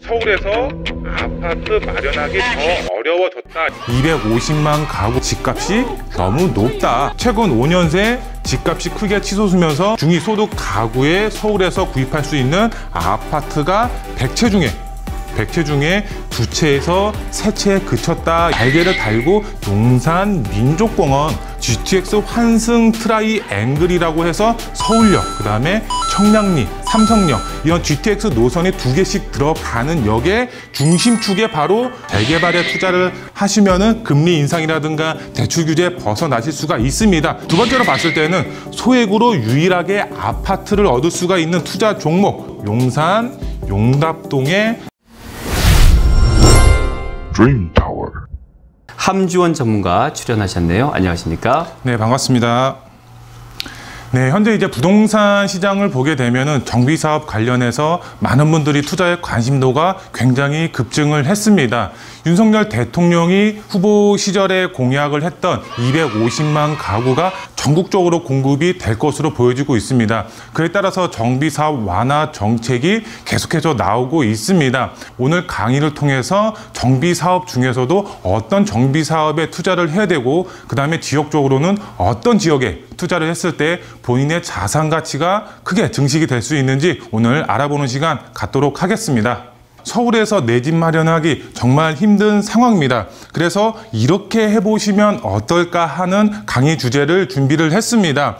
서울에서 아파트 마련하기 더 어려워졌다. 250만 가구 집값이 너무 높다. 최근 5년 새 집값이 크게 치솟으면서 중위소득 가구에 서울에서 구입할 수 있는 아파트가 100채 중에 2채에서 3채에 그쳤다. 날개를 달고 용산 민족공원, GTX 환승 트라이 앵글이라고 해서 서울역, 그 다음에 청량리, 삼성역 이런 GTX 노선이 2개씩 들어가는 역의 중심축에 바로 재개발에 투자를 하시면은 금리 인상이라든가 대출 규제 벗어나실 수가 있습니다. 두 번째로 봤을 때는 소액으로 유일하게 아파트를 얻을 수가 있는 투자 종목, 용산 용답동의 드림타워. 함주원 전문가 출연하셨네요. 안녕하십니까? 네, 반갑습니다. 네, 현재 이제 부동산 시장을 보게 되면은 정비 사업 관련해서 많은 분들이 투자에 관심도가 굉장히 급증을 했습니다. 윤석열 대통령이 후보 시절에 공약을 했던 250만 가구가 전국적으로 공급이 될 것으로 보여지고 있습니다. 그에 따라서 정비 사업 완화 정책이 계속해서 나오고 있습니다. 오늘 강의를 통해서 정비 사업 중에서도 어떤 정비 사업에 투자를 해야 되고, 그 다음에 지역적으로는 어떤 지역에 투자를 했을 때 본인의 자산 가치가 크게 증식이 될 수 있는지 오늘 알아보는 시간 갖도록 하겠습니다. 서울에서 내 집 마련하기 정말 힘든 상황입니다. 그래서 이렇게 해보시면 어떨까 하는 강의 주제를 준비를 했습니다.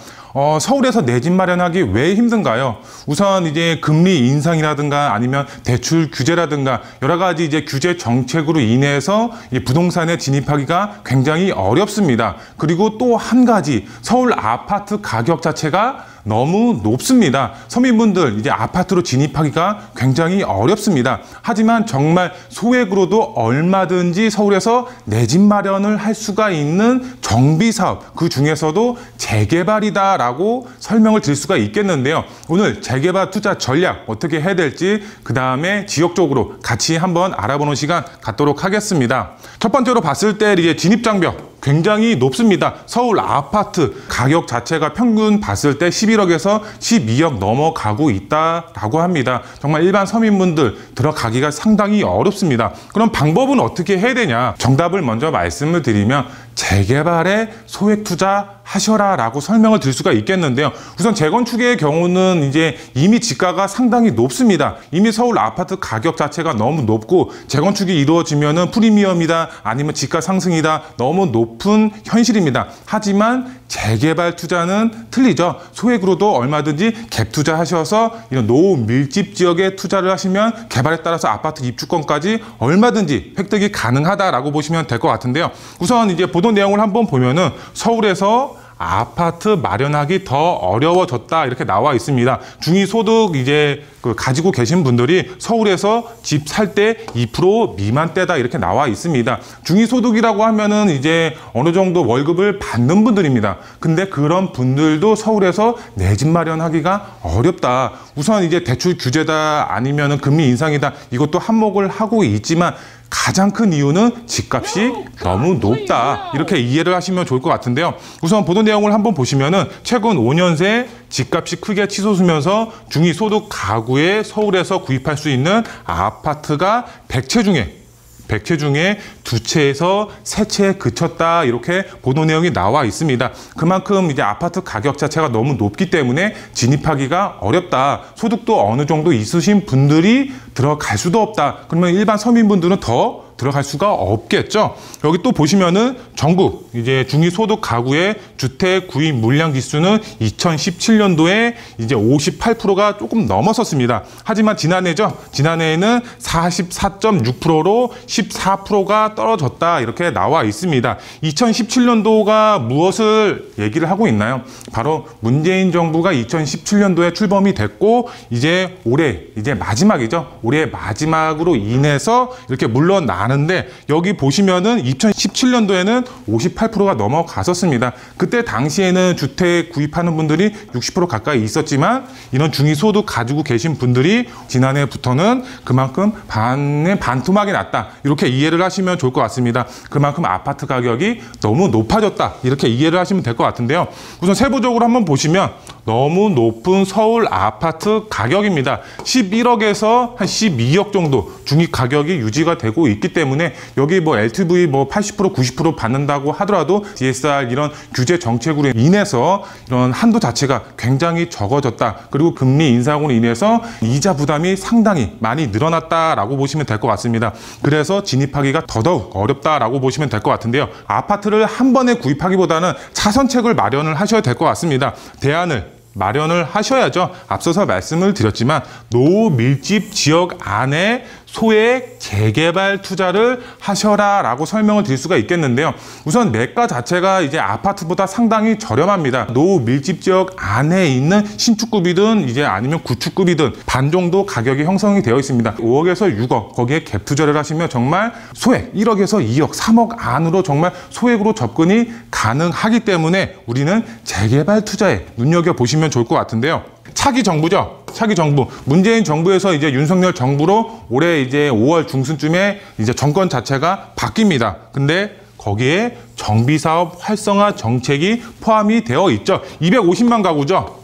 서울에서 내 집 마련하기 왜 힘든가요? 우선 이제 금리 인상이라든가 아니면 대출 규제라든가 여러 가지 이제 규제 정책으로 인해서 이 부동산에 진입하기가 굉장히 어렵습니다. 그리고 또 한 가지, 서울 아파트 가격 자체가 너무 높습니다. 서민분들 이제 아파트로 진입하기가 굉장히 어렵습니다. 하지만 정말 소액으로도 얼마든지 서울에서 내 집 마련을 할 수가 있는 정비 사업, 그 중에서도 재개발이다라고 설명을 드릴 수가 있겠는데요. 오늘 재개발 투자 전략 어떻게 해야 될지, 그 다음에 지역적으로 같이 한번 알아보는 시간 갖도록 하겠습니다. 첫 번째로 봤을 때 이제 진입장벽 굉장히 높습니다. 서울 아파트 가격 자체가 평균 봤을 때 11억에서 12억 넘어가고 있다라고 합니다. 정말 일반 서민분들 들어가기가 상당히 어렵습니다. 그럼 방법은 어떻게 해야 되냐? 정답을 먼저 말씀을 드리면 재개발에 소액 투자하셔라 라고 설명을 드릴 수가 있겠는데요. 우선 재건축의 경우는 이제 이미 지가가 상당히 높습니다. 이미 서울 아파트 가격 자체가 너무 높고 재건축이 이루어지면은 프리미엄이다 아니면 지가 상승이다 너무 높은 현실입니다. 하지만 재개발 투자는 틀리죠. 소액으로도 얼마든지 갭 투자하셔서 이런 노후 밀집 지역에 투자를 하시면 개발에 따라서 아파트 입주권까지 얼마든지 획득이 가능하다라고 보시면 될 것 같은데요. 우선 이제 보도 내용을 한번 보면은 서울에서 아파트 마련하기 더 어려워졌다 이렇게 나와 있습니다. 중위소득 이제 가지고 계신 분들이 서울에서 집 살 때 2% 미만대다 이렇게 나와 있습니다. 중위소득이라고 하면은 이제 어느 정도 월급을 받는 분들입니다. 근데 그런 분들도 서울에서 내 집 마련하기가 어렵다. 우선 이제 대출 규제다 아니면은 금리 인상이다 이것도 한몫을 하고 있지만 가장 큰 이유는 집값이 너무 높다. 이렇게 이해를 하시면 좋을 것 같은데요. 우선 보도 내용을 한번 보시면은 최근 5년 새 집값이 크게 치솟으면서 중위소득 가구에 서울에서 구입할 수 있는 아파트가 100채 중에 2채에서 3채에 그쳤다 이렇게 보도 내용이 나와 있습니다. 그만큼 이제 아파트 가격 자체가 너무 높기 때문에 진입하기가 어렵다. 소득도 어느 정도 있으신 분들이 들어갈 수도 없다. 그러면 일반 서민분들은 더 들어갈 수가 없겠죠. 여기 또 보시면은 전국 이제 중위소득 가구의 주택 구입 물량 지수는 2017년도에 이제 58%가 조금 넘어섰습니다. 하지만 지난해에는 44.6%로 14%가 떨어졌다 이렇게 나와 있습니다. 2017년도가 무엇을 얘기를 하고 있나요? 바로 문재인 정부가 2017년도에 출범이 됐고 이제 올해 이제 마지막이죠. 올해 마지막으로 인해서 이렇게 물러나는데 여기 보시면은 2017년도에는 58%가 넘어갔었습니다. 그때 당시에는 주택 구입하는 분들이 60% 가까이 있었지만 이런 중위소득 가지고 계신 분들이 지난해부터는 그만큼 반토막이 났다. 이렇게 이해를 하시면 좋을 것 같습니다. 그만큼 아파트 가격이 너무 높아졌다. 이렇게 이해를 하시면 될 것 같은데요. 우선 세부적으로 한번 보시면 너무 높은 서울 아파트 가격입니다. 11억에서 한 12억 정도 중위 가격이 유지가 되고 있기 때문에 여기 뭐 LTV 뭐 80% 90% 받는다고 하더라도 DSR 이런 규제 정책으로 인해서 이런 한도 자체가 굉장히 적어졌다. 그리고 금리 인상으로 인해서 이자 부담이 상당히 많이 늘어났다라고 보시면 될 것 같습니다. 그래서 진입하기가 더더욱 어렵다라고 보시면 될 것 같은데요. 아파트를 한 번에 구입하기보다는 차선책을 마련을 하셔야 될 것 같습니다. 대안을 마련을 하셔야죠. 앞서서 말씀을 드렸지만 노밀집 지역 안에 소액 재개발 투자를 하셔라 라고 설명을 드릴 수가 있겠는데요. 우선 매가 자체가 이제 아파트보다 상당히 저렴합니다. 노밀집 지역 안에 있는 신축급이든 이제 아니면 구축급이든 반 정도 가격이 형성이 되어 있습니다. 5억에서 6억 거기에 갭 투자를 하시면 정말 소액 1억에서 2억 3억 안으로 정말 소액으로 접근이 가능하기 때문에 우리는 재개발 투자에 눈여겨보시면 좋을 것 같은데요. 차기 정부죠. 차기 정부. 문재인 정부에서 이제 윤석열 정부로 올해 이제 5월 중순쯤에 이제 정권 자체가 바뀝니다. 근데 거기에 정비사업 활성화 정책이 포함이 되어 있죠. 250만 가구죠.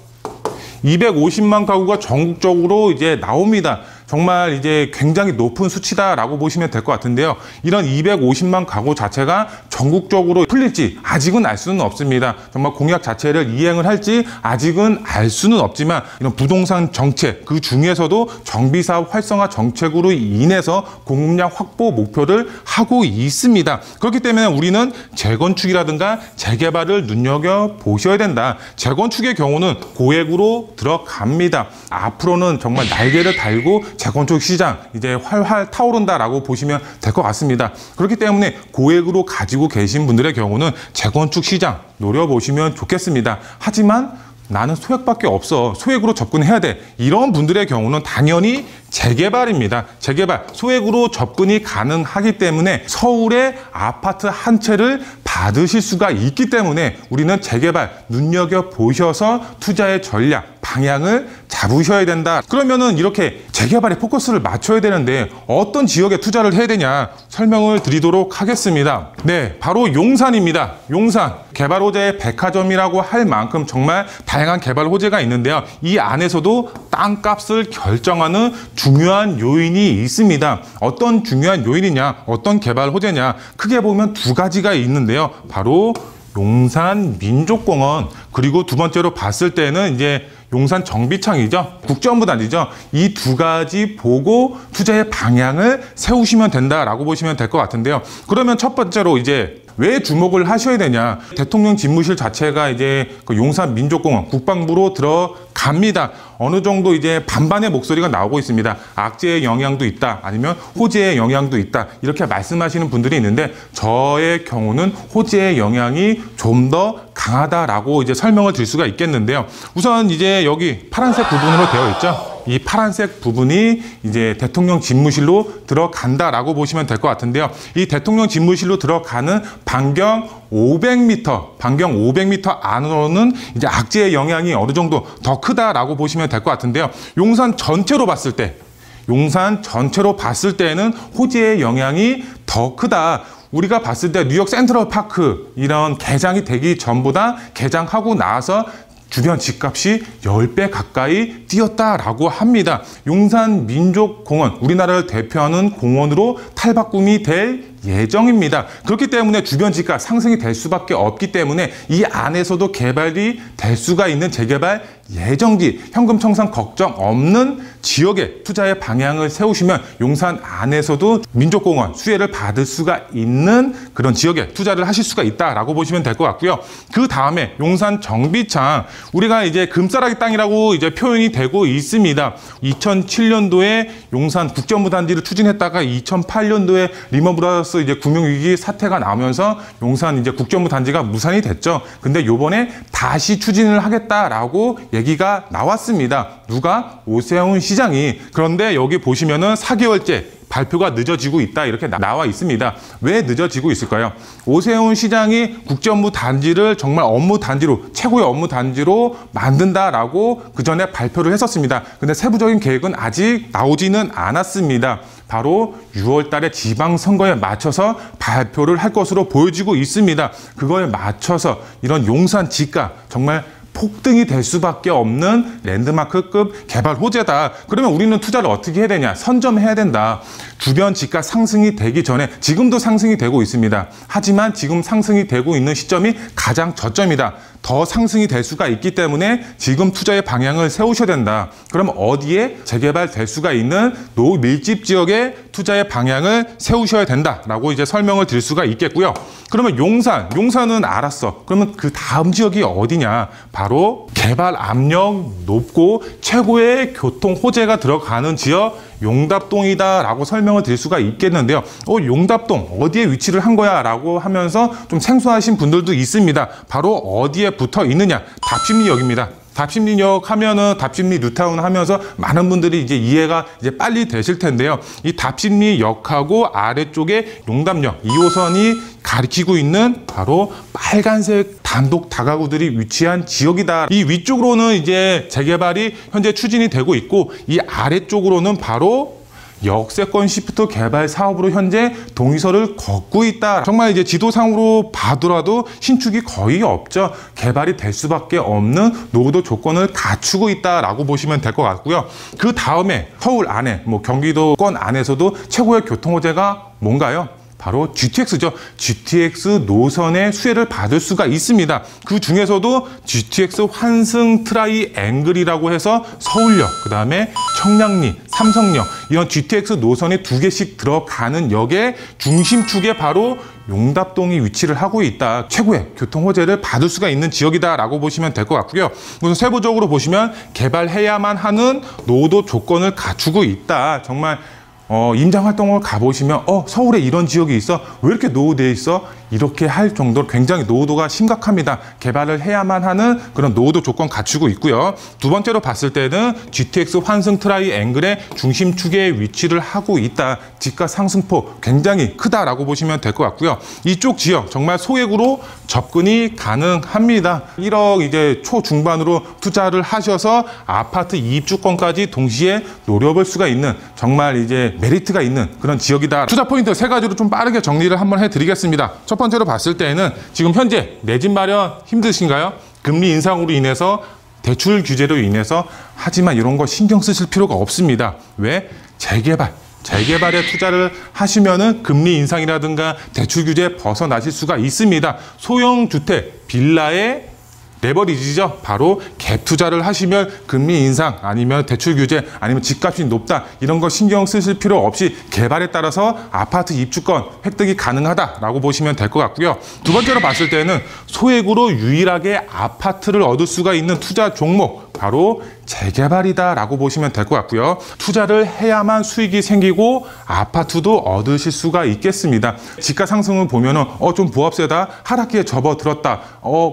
250만 가구가 전국적으로 이제 나옵니다. 정말 이제 굉장히 높은 수치다라고 보시면 될 것 같은데요. 이런 250만 가구 자체가 전국적으로 풀릴지 아직은 알 수는 없습니다. 정말 공약 자체를 이행을 할지 아직은 알 수는 없지만 이런 부동산 정책 그 중에서도 정비사업 활성화 정책으로 인해서 공급량 확보 목표를 하고 있습니다. 그렇기 때문에 우리는 재건축이라든가 재개발을 눈여겨보셔야 된다. 재건축의 경우는 고액으로 들어갑니다. 앞으로는 정말 날개를 달고 재건축 시장 이제 활활 타오른다라고 보시면 될 것 같습니다. 그렇기 때문에 고액으로 가지고 계신 분들의 경우는 재건축 시장 노려보시면 좋겠습니다. 하지만 나는 소액밖에 없어. 소액으로 접근해야 돼. 이런 분들의 경우는 당연히 재개발입니다. 재개발, 소액으로 접근이 가능하기 때문에 서울의 아파트 한 채를 받으실 수가 있기 때문에 우리는 재개발 눈여겨보셔서 투자의 전략, 방향을 잡으셔야 된다. 그러면은 이렇게 재개발에 포커스를 맞춰야 되는데 어떤 지역에 투자를 해야 되냐 설명을 드리도록 하겠습니다. 네, 바로 용산입니다. 용산. 개발 호재의 백화점이라고 할 만큼 정말 다양한 개발 호재가 있는데요. 이 안에서도 땅값을 결정하는 중요한 요인이 있습니다. 어떤 중요한 요인이냐, 어떤 개발 호재냐, 크게 보면 두 가지가 있는데요. 바로 용산 민족공원, 그리고 두 번째로 봤을 때는 이제 용산 정비창이죠. 국제업무단지죠. 이 두 가지 보고 투자의 방향을 세우시면 된다라고 보시면 될 것 같은데요. 그러면 첫 번째로 이제 왜 주목을 하셔야 되냐? 대통령 집무실 자체가 이제 그 용산 민족공원 국방부로 들어갑니다. 어느 정도 이제 반반의 목소리가 나오고 있습니다. 악재의 영향도 있다, 아니면 호재의 영향도 있다, 이렇게 말씀하시는 분들이 있는데 저의 경우는 호재의 영향이 좀 더 강하다라고 이제 설명을 드릴 수가 있겠는데요. 우선 이제 여기 파란색 부분으로 되어 있죠. 이 파란색 부분이 이제 대통령 집무실로 들어간다라고 보시면 될 것 같은데요. 이 대통령 집무실로 들어가는 반경 500m 안으로는 이제 악재의 영향이 어느 정도 더 크다라고 보시면 될 것 같은데요. 용산 전체로 봤을 때는 호재의 영향이 더 크다. 우리가 봤을 때 뉴욕 센트럴파크 이런 개장이 되기 전보다 개장하고 나서 주변 집값이 10배 가까이 뛰었다라고 합니다. 용산 민족공원, 우리나라를 대표하는 공원으로 탈바꿈이 될 예정입니다. 그렇기 때문에 주변 집값 상승이 될 수밖에 없기 때문에 이 안에서도 개발이 될 수가 있는 재개발 예정지, 현금 청산 걱정 없는 지역에 투자의 방향을 세우시면 용산 안에서도 민족공원 수혜를 받을 수가 있는 그런 지역에 투자를 하실 수가 있다라고 보시면 될 것 같고요. 그 다음에 용산 정비창, 우리가 이제 금싸라기 땅이라고 이제 표현이 되고 있습니다. 2007년도에 용산 국제업무단지를 추진했다가 2008년도에 리먼브라더스 이제 금융위기 사태가 나오면서 용산 이제 국제업무단지가 무산이 됐죠. 근데 요번에 다시 추진을 하겠다라고 얘기가 나왔습니다. 누가? 오세훈 시장이. 그런데 여기 보시면은 4개월째 발표가 늦어지고 있다 이렇게 나와 있습니다. 왜 늦어지고 있을까요? 오세훈 시장이 국제업무단지를 정말 업무단지로, 최고의 업무단지로 만든다라고 그 전에 발표를 했었습니다. 근데 세부적인 계획은 아직 나오지는 않았습니다. 바로 6월 달에 지방선거에 맞춰서 발표를 할 것으로 보여지고 있습니다. 그거에 맞춰서 이런 용산 지가 정말 폭등이 될 수밖에 없는 랜드마크급 개발 호재다. 그러면 우리는 투자를 어떻게 해야 되냐? 선점해야 된다. 주변 집값 상승이 되기 전에, 지금도 상승이 되고 있습니다. 하지만 지금 상승이 되고 있는 시점이 가장 저점이다. 더 상승이 될 수가 있기 때문에 지금 투자의 방향을 세우셔야 된다. 그럼 어디에 재개발될 수가 있는 노밀집 지역에 투자의 방향을 세우셔야 된다라고 이제 설명을 드릴 수가 있겠고요. 그러면 용산은 알았어. 그러면 그 다음 지역이 어디냐? 바로 개발 압력 높고 최고의 교통 호재가 들어가는 지역 용답동이다라고 설명을 드릴 수가 있겠는데요. 용답동 어디에 위치를 한 거야? 라고 하면서 좀 생소하신 분들도 있습니다. 바로 어디에 붙어 있느냐? 답심리역입니다. 답심리역 하면은 답심리 뉴타운 하면서 많은 분들이 이제 이해가 이제 빨리 되실 텐데요. 이 답심리역하고 아래쪽에 용담역 2호선이 가리키고 있는 바로 빨간색 단독 다가구들이 위치한 지역이다. 이 위쪽으로는 이제 재개발이 현재 추진이 되고 있고, 이 아래쪽으로는 바로 역세권 시프트 개발 사업으로 현재 동의서를 걷고 있다. 정말 이제 지도상으로 봐더라도 신축이 거의 없죠. 개발이 될 수밖에 없는 노후도 조건을 갖추고 있다라고 보시면 될 것 같고요. 그 다음에 서울 안에, 경기도권 안에서도 최고의 교통 호재가 뭔가요? 바로 GTX죠. GTX 노선의 수혜를 받을 수가 있습니다. 그 중에서도 GTX 환승 트라이앵글이라고 해서 서울역, 그 다음에 청량리, 삼성역, 이런 GTX 노선이 2개씩 들어가는 역의 중심축에 바로 용답동이 위치를 하고 있다. 최고의 교통 호재를 받을 수가 있는 지역이다라고 보시면 될 것 같고요. 우선 세부적으로 보시면 개발해야만 하는 노후도 조건을 갖추고 있다. 정말 임장 활동을 가보시면 서울에 이런 지역이 있어? 왜 이렇게 노후되어 있어? 이렇게 할 정도로 굉장히 노후도가 심각합니다. 개발을 해야만 하는 그런 노후도 조건 갖추고 있고요. 두 번째로 봤을 때는 GTX 환승 트라이앵글의 중심축에 위치를 하고 있다. 집값 상승폭 굉장히 크다라고 보시면 될 것 같고요. 이쪽 지역 정말 소액으로 접근이 가능합니다. 1억 이제 초중반으로 투자를 하셔서 아파트 입주권까지 동시에 노려볼 수가 있는 정말 이제 메리트가 있는 그런 지역이다. 투자 포인트 3가지로 좀 빠르게 정리를 한번 해드리겠습니다. 첫 번째로 봤을 때는 지금 현재 내 집 마련 힘드신가요? 금리 인상으로 인해서, 대출 규제로 인해서. 하지만 이런 거 신경 쓰실 필요가 없습니다. 왜? 재개발에 투자를 하시면은 금리 인상이라든가 대출 규제 벗어나실 수가 있습니다. 소형 주택, 빌라의 레버리지죠. 바로 갭 투자를 하시면 금리 인상 아니면 대출 규제 아니면 집값이 높다, 이런 거 신경 쓰실 필요 없이 개발에 따라서 아파트 입주권 획득이 가능하다라고 보시면 될 것 같고요. 두 번째로 봤을 때는 소액으로 유일하게 아파트를 얻을 수가 있는 투자 종목, 바로 재개발이다라고 보시면 될 것 같고요. 투자를 해야만 수익이 생기고 아파트도 얻으실 수가 있겠습니다. 집가 상승을 보면은 좀 부합세다, 하락기에 접어들었다.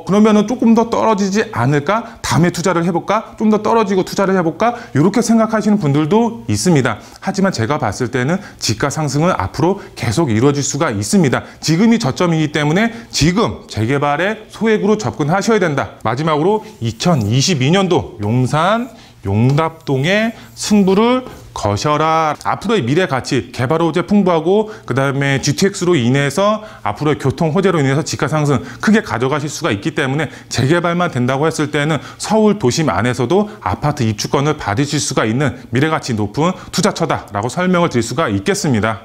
그러면은 조금 더 떨어지지 않을까? 다음에 투자를 해볼까? 좀 더 떨어지고 투자를 해볼까? 이렇게 생각하시는 분들도 있습니다. 하지만 제가 봤을 때는 집가 상승은 앞으로 계속 이루어질 수가 있습니다. 지금이 저점이기 때문에 지금 재개발에 소액으로 접근하셔야 된다. 마지막으로 2022년도 용산 용답동의 승부를 거셔라. 앞으로의 미래 가치, 개발 호재 풍부하고 그 다음에 GTX로 인해서 앞으로의 교통 호재로 인해서 집가 상승 크게 가져가실 수가 있기 때문에 재개발만 된다고 했을 때는 서울 도심 안에서도 아파트 입주권을 받으실 수가 있는 미래 가치 높은 투자처다라고 설명을 드릴 수가 있겠습니다.